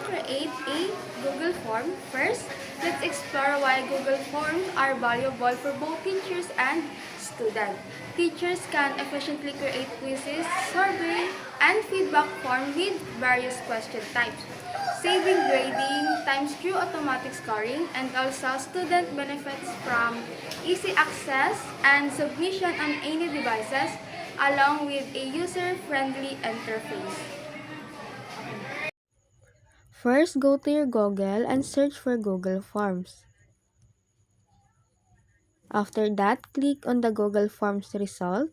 create a Google form. First, let's explore why Google Forms are valuable for both teachers and students. Teachers can efficiently create quizzes, survey, and feedback forms with various question types, saving grading times through automatic scoring, and also student benefits from easy access and submission on any devices along with a user-friendly interface. First, go to your Google and search for Google Forms. After that, click on the Google Forms result.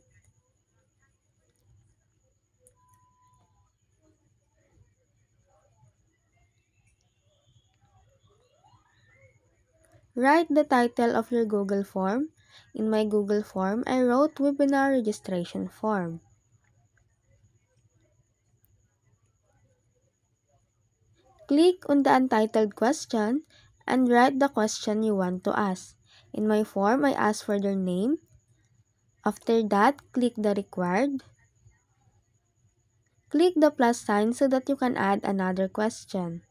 Write the title of your Google form. In my Google form, I wrote Webinar Registration Form. Click on the untitled question and write the question you want to ask. In my form, I ask for their name. After that, click the required. Click the plus sign so that you can add another question.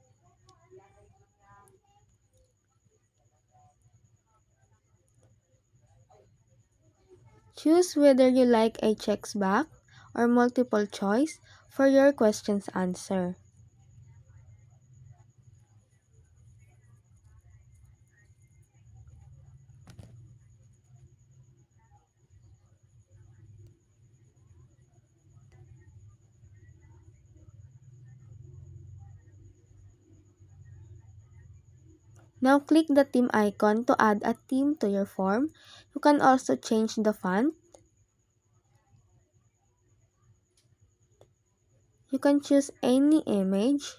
Choose whether you like a checkbox or multiple choice for your question's answer. Now click the theme icon to add a theme to your form. You can also change the font. You can choose any image.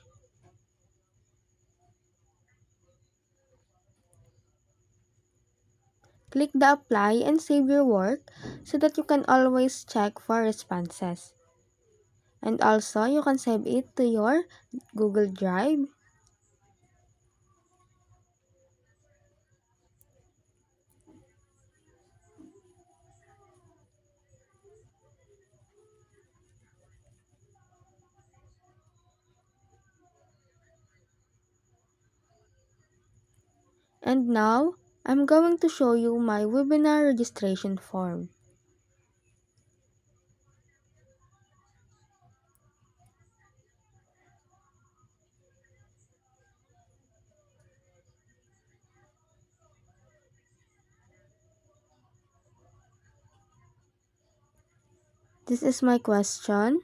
Click the apply and save your work so that you can always check for responses. And also, you can save it to your Google Drive. And now, I'm going to show you my webinar registration form. This is my question.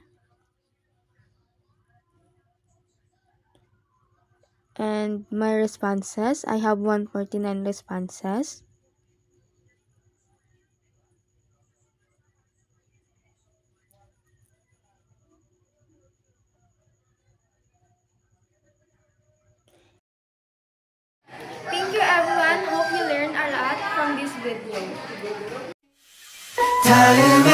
And my responses, I have 149 responses. Thank you everyone. Hope you learned a lot from this video. Time